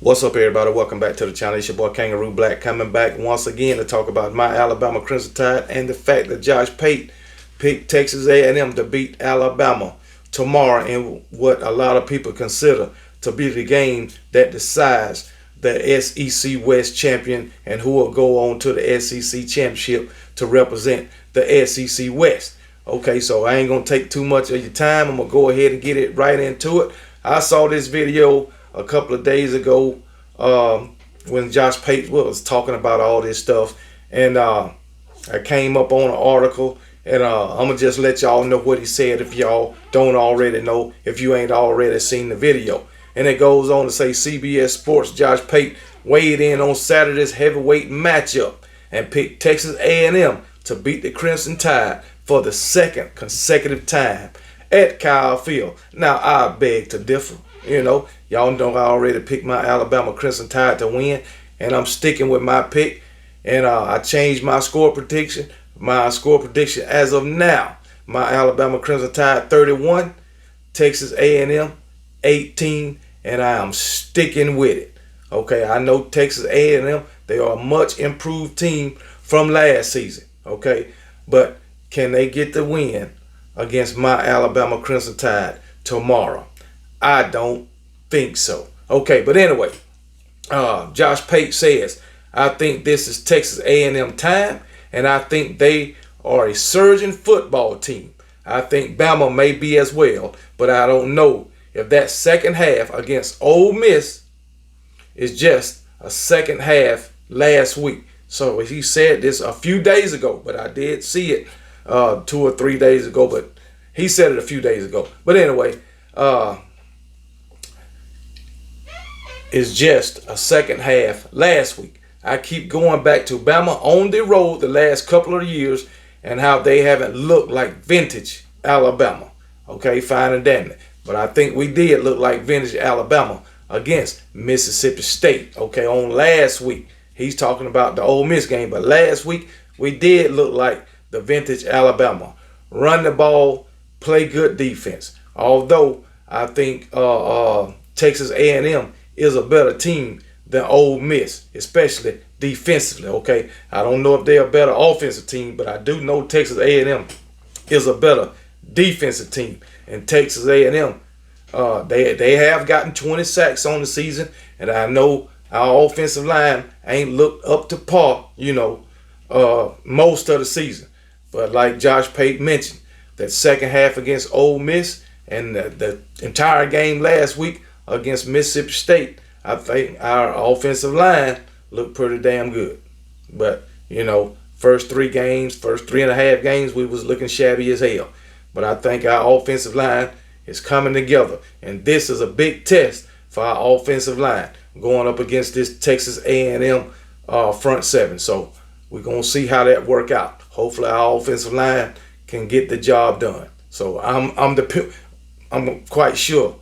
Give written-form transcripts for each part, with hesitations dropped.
What's up, everybody? Welcome back to the channel. It's your boy Kangaroo Black coming back once again to talk about my Alabama Crimson Tide and the fact that Josh Pate picked Texas A&M to beat Alabama tomorrow in what a lot of people consider to be the game that decides the SEC West champion and who will go on to the SEC championship to represent the SEC West. Okay, so I ain't gonna take too much of your time. I'm gonna go ahead and get it right into it. I saw this video a couple of days ago when Josh Pate was talking about all this stuff, and I came up on an article, and I'm gonna just let y'all know what he said if y'all don't already know, if you ain't already seen the video. And it goes on to say CBS Sports Josh Pate weighed in on Saturday's heavyweight matchup and picked Texas A&M to beat the Crimson Tide for the second consecutive time at Kyle Field. Now, I beg to differ. Y'all know I already picked my Alabama Crimson Tide to win, and I'm sticking with my pick. And I changed my score prediction. My score prediction as of now, my Alabama Crimson Tide 31, Texas A&M 18, and I am sticking with it. Okay, I know Texas A&M, they are a much improved team from last season. Okay, but can they get the win against my Alabama Crimson Tide tomorrow? I don't think so. Okay, but anyway, Josh Pate says, I think this is Texas A&M time, and I think they are a surging football team. I think Bama may be as well, but I don't know if that second half against Ole Miss is just a second half last week. So he said this a few days ago, but I did see it 2 or 3 days ago, but he said it a few days ago. But anyway, it's just a second half last week. I keep going back to Bama on the road the last couple of years and how they haven't looked like vintage Alabama. Okay, fine and dandy. But I think we did look like vintage Alabama against Mississippi State. Okay, on last week. He's talking about the Ole Miss game, but last week we did look like the vintage Alabama. Run the ball, play good defense. Although I think Texas A&M is a better team than Ole Miss, especially defensively. Okay, I don't know if they're a better offensive team, but I do know Texas A&M is a better defensive team. And Texas A&M, they have gotten 20 sacks on the season, and I know our offensive line ain't looked up to par, most of the season. But like Josh Pate mentioned, that second half against Ole Miss and the entire game last week against Mississippi State, I think our offensive line looked pretty damn good. But, first 3 games, first 3.5 games, we was looking shabby as hell. But I think our offensive line is coming together. And this is a big test for our offensive line going up against this Texas A&M front seven. So we're going to see how that work out. Hopefully our offensive line can get the job done. So I'm quite sure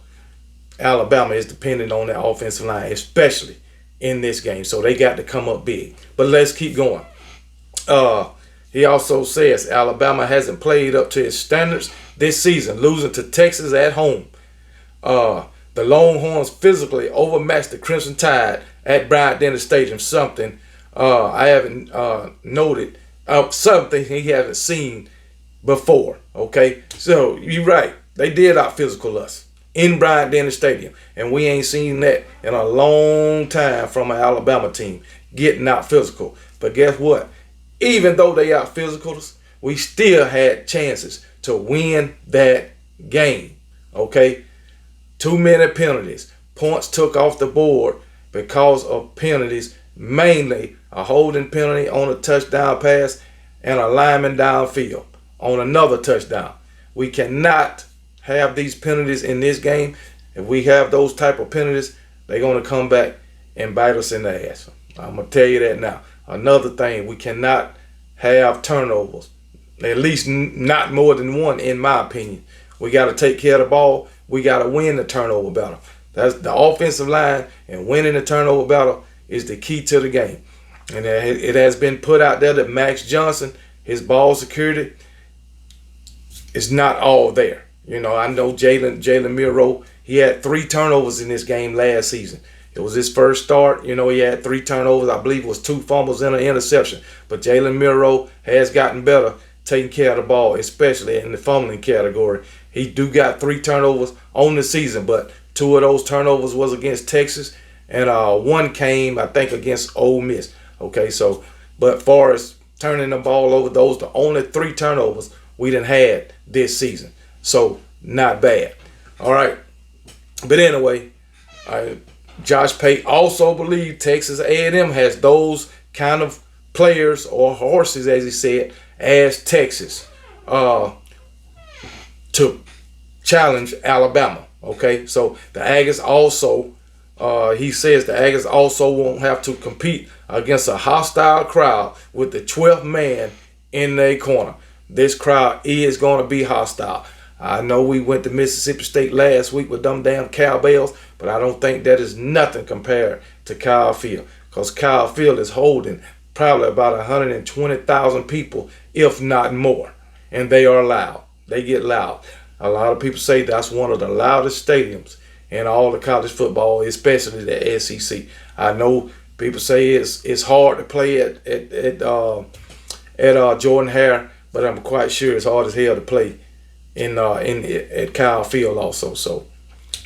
Alabama is dependent on that offensive line, especially in this game. So they got to come up big. But let's keep going. He also says Alabama hasn't played up to its standards this season, losing to Texas at home. The Longhorns physically overmatched the Crimson Tide at Bryant-Denny Stadium, something I haven't noted, something he hasn't seen before. Okay, so you're right. They did out physical us in Bryant-Denny Stadium, and we ain't seen that in a long time from an Alabama team getting out physical. But guess what? Even though they out physical us, we still had chances to win that game. Okay, too many penalties. Points took off the board because of penalties, mainly a holding penalty on a touchdown pass and a lineman downfield on another touchdown. We cannot have these penalties in this game. If we have those type of penalties, they're going to come back and bite us in the ass. I'm going to tell you that now. Another thing, we cannot have turnovers. At least not more than one, in my opinion. We got to take care of the ball. We got to win the turnover battle. That's the offensive line, and winning the turnover battle is the key to the game. And it has been put out there that Max Johnson, his ball security, is not all there. I know Jalen Miro, he had 3 turnovers in this game last season. It was his first start. You know, he had 3 turnovers. I believe it was 2 fumbles and an interception. But Jalen Milroe has gotten better taking care of the ball, especially in the fumbling category. He do got 3 turnovers on the season, but 2 of those turnovers was against Texas, and 1 came, I think, against Ole Miss. Okay, so, but far as turning the ball over, those the only 3 turnovers we done had this season. So, not bad. All right. But anyway, Josh Pate also believed Texas A&M has those kind of players or horses, as he said, as Texas to challenge Alabama. Okay, so the Aggies also, he says the Aggies also won't have to compete against a hostile crowd with the 12th man in their corner. This crowd is going to be hostile. I know we went to Mississippi State last week with them damn cowbells, but I don't think that is nothing compared to Kyle Field, because Kyle Field is holding probably about 120,000 people, if not more, and they are loud. They get loud. A lot of people say that's one of the loudest stadiums in all of college football, especially the SEC. I know people say it's hard to play at Jordan Hare, but I'm quite sure it's hard as hell to play at Kyle Field also. So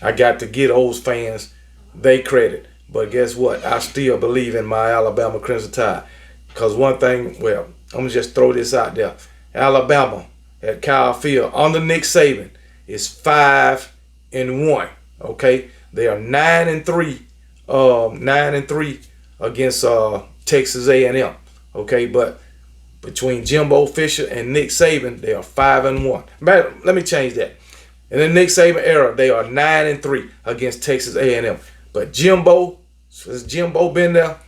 I got to get those fans they credit. But guess what? I still believe in my Alabama Crimson Tide. Because one thing, well, I'm going to just throw this out there. Alabama at Kyle Field under Nick Saban is 5-1. Okay? They are 9-3. 9-3 against Texas A&M. Okay, but between Jimbo Fisher and Nick Saban, they are 5-1. Let me change that. In the Nick Saban era, they are 9-3 against Texas A&M. But since Jimbo been there,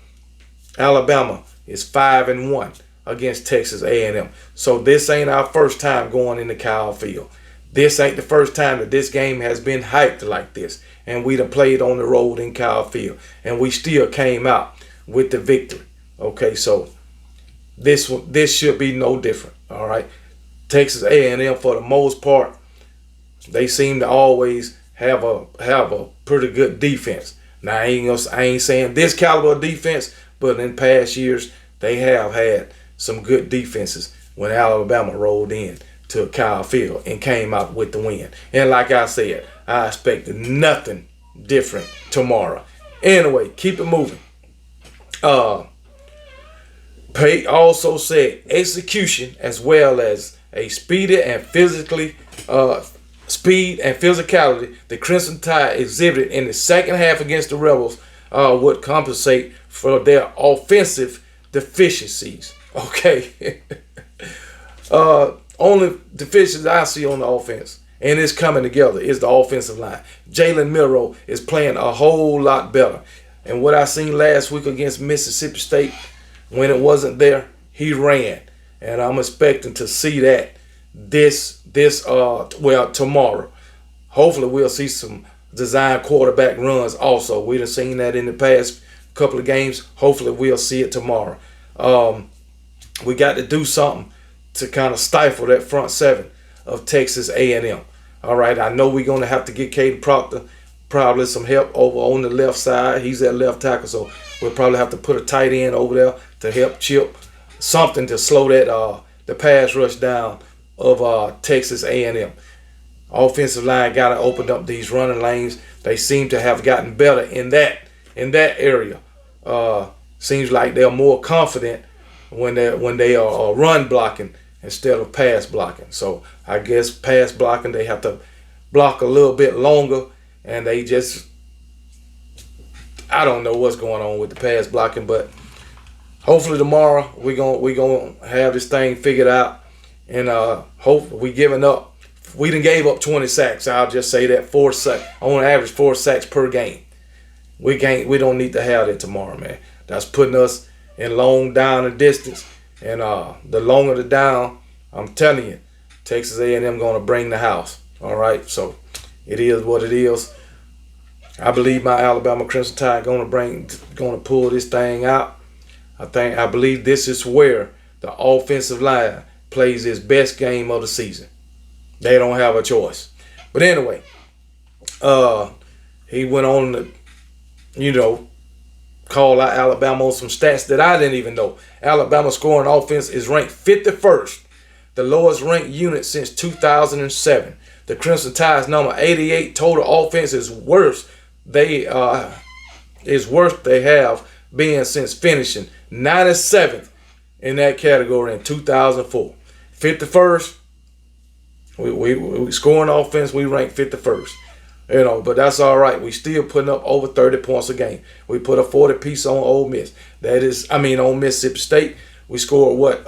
Alabama is 5-1 against Texas A&M. So this ain't our first time going into Kyle Field. This ain't the first time that this game has been hyped like this. And we done played on the road in Kyle Field. And we still came out with the victory. Okay, so this should be no different. All right. Texas A&M, for the most part, they seem to always have a pretty good defense. Now I ain't saying this caliber of defense, but in past years they have had some good defenses when Alabama rolled in to Kyle Field and came out with the win. And like I said, I expect nothing different tomorrow. Anyway, keep it moving. Pate also said execution as well as a speed and physicality the Crimson Tide exhibited in the second half against the Rebels would compensate for their offensive deficiencies. Okay. Only deficiencies I see on the offense, and it's coming together, is the offensive line. Jalen Milroe is playing a whole lot better. And what I seen last week against Mississippi State, when it wasn't there, he ran. And I'm expecting to see that tomorrow. Hopefully we'll see some design quarterback runs also. We done seen that in the past couple of games. Hopefully we'll see it tomorrow. We got to do something to kind of stifle that front seven of Texas A&M. All right, I know we're going to have to get Caden Proctor probably some help over on the left side. He's at left tackle, so we'll probably have to put a tight end over there to help Chip. Something to slow that the pass rush down of Texas A&M. Offensive line got to open up these running lanes. They seem to have gotten better in that area. Seems like they're more confident when they are run blocking instead of pass blocking. So I guess pass blocking, they have to block a little bit longer, and they just, I don't know what's going on with the pass blocking, but hopefully tomorrow we're gonna have this thing figured out, and hopefully we giving up. We done gave up 20 sacks. I'll just say that, 4 sacks on average, 4 sacks per game. We don't need to have that tomorrow, man. That's putting us in long down and distance, and the longer the down, I'm telling you, Texas A&M gonna bring the house. All right, so it is what it is. I believe my Alabama Crimson Tide gonna pull this thing out. I believe this is where the offensive line plays its best game of the season. They don't have a choice. But anyway, he went on to you know, call out Alabama on some stats that I didn't even know. Alabama scoring offense is ranked 51st, the lowest ranked unit since 2007. The Crimson Tide's number 88 total offense is worse. They have been since finishing 97th in that category in 2004. 51st, we scoring offense, we rank 51st. You know, but that's all right. We still putting up over 30 points a game. We put a 40 piece on Ole Miss. On Mississippi State. We scored what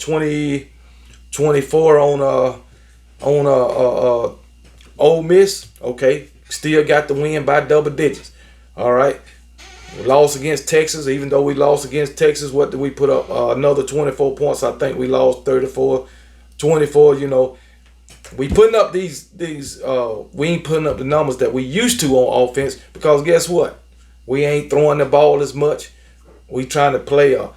24 on Ole Miss. Okay, still got the win by double digits. All right. We lost against Texas. Even though we lost against Texas, what did we put up? Another 24 points. I think we lost 34-24. You know, we putting up we ain't putting up the numbers that we used to on offense, because guess what? We ain't throwing the ball as much. We trying to play a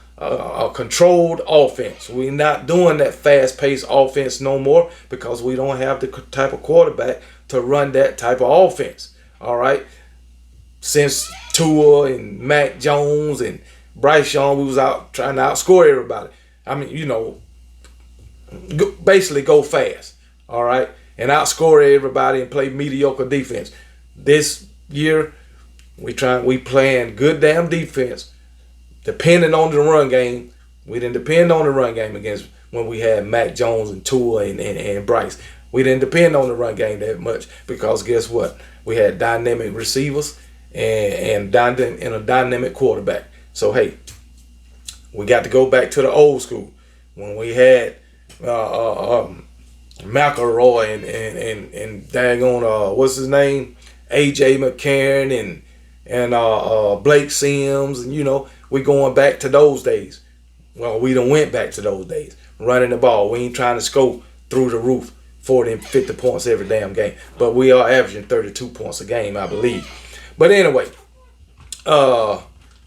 controlled offense. We not doing that fast-paced offense no more, because we don't have the type of quarterback to run that type of offense. All right. Since Tua and Mac Jones and Bryce Young, we was out trying to outscore everybody. I mean, you know, basically go fast. All right, and outscore everybody and play mediocre defense. This year, we playing good damn defense, depending on the run game. We didn't depend on the run game against when we had Mac Jones and Tua and Bryce. We didn't depend on the run game that much, because guess what? We had dynamic receivers and a dynamic quarterback. So hey, we got to go back to the old school when we had McElroy and daggone what's his name, AJ McCarron and Blake Sims, and you know, we going back to those days. Well, we done went back to those days running the ball. We ain't trying to score through the roof 40 and 50 points every damn game, but we are averaging 32 points a game, I believe. But anyway,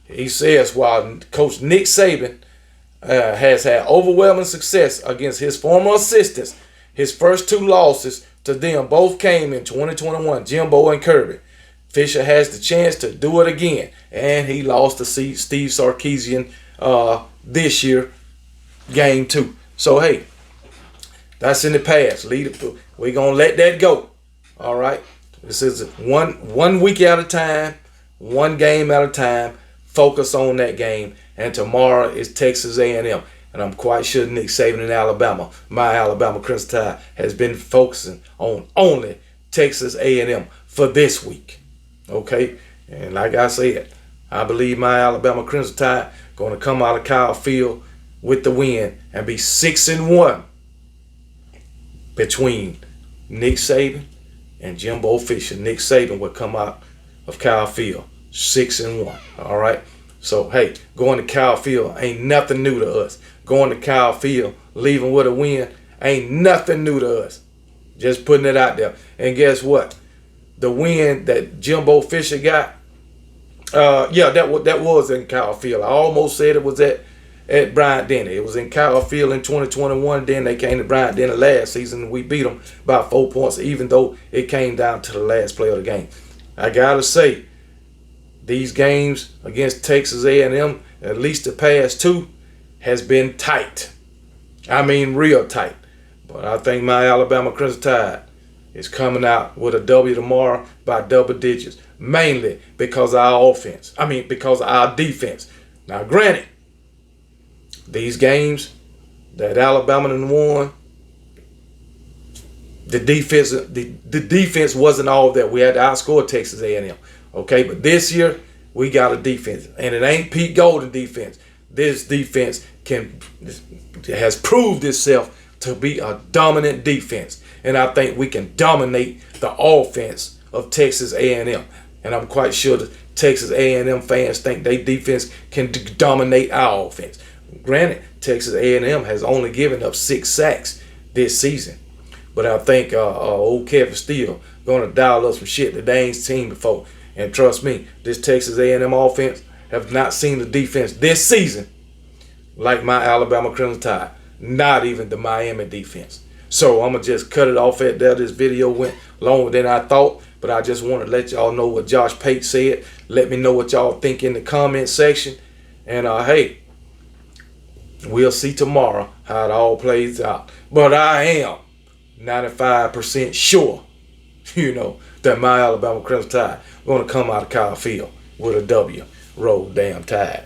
he says while Coach Nick Saban has had overwhelming success against his former assistants, his first two losses to them both came in 2021, Jimbo and Kirby. Fisher has the chance to do it again, and he lost to Steve Sarkisian this year, game 2. So hey, that's in the past. We're gonna let that go. All right. This is one week at a time, one game at a time. Focus on that game, and tomorrow is Texas A&M. And I'm quite sure Nick Saban in Alabama, my Alabama Crimson Tide, has been focusing on only Texas A&M for this week. Okay? And like I said, I believe my Alabama Crimson Tide going to come out of Kyle Field with the win and be 6-1 between Nick Saban and Jimbo Fisher. Nick Saban will come out of Kyle Field 6-1. All right? So, hey, going to Kyle Field ain't nothing new to us. Going to Kyle Field, leaving with a win, ain't nothing new to us. Just putting it out there. And guess what? The win that Jimbo Fisher got, that was in Kyle Field. I almost said it was at Bryant-Denny. It was in Kyle Field in 2021. Then they came to Bryant-Denny last season. We beat them by 4 points, even though it came down to the last play of the game. I got to say, these games against Texas A&M, at least the past 2, has been tight. I mean, real tight. But I think my Alabama Crimson Tide is coming out with a W tomorrow by double digits, mainly because of our offense. Because of our defense. Now, granted, these games that Alabama done won, the defense wasn't all that. We had to outscore Texas A&M. Okay, but this year we got a defense, and it ain't Pete Golden defense. This defense has proved itself to be a dominant defense, and I think we can dominate the offense of Texas A&M. And I'm quite sure the Texas A&M fans think their defense can dominate our offense. Granted, Texas A&M has only given up 6 sacks this season, but I think old Kevin Steele going to dial up some shit that they ain't seen before. And trust me, this Texas A&M offense have not seen the defense this season like my Alabama Crimson Tide. Not even the Miami defense. So I'm going to just cut it off at there. This video went longer than I thought, But I just want to let y'all know what Josh Pate said. Let me know what y'all think in the comment section. And hey, we'll see tomorrow how it all plays out. But I am 95% sure, that my Alabama Crimson Tide going to come out of Kyle Field with a W. Roll damn Tide.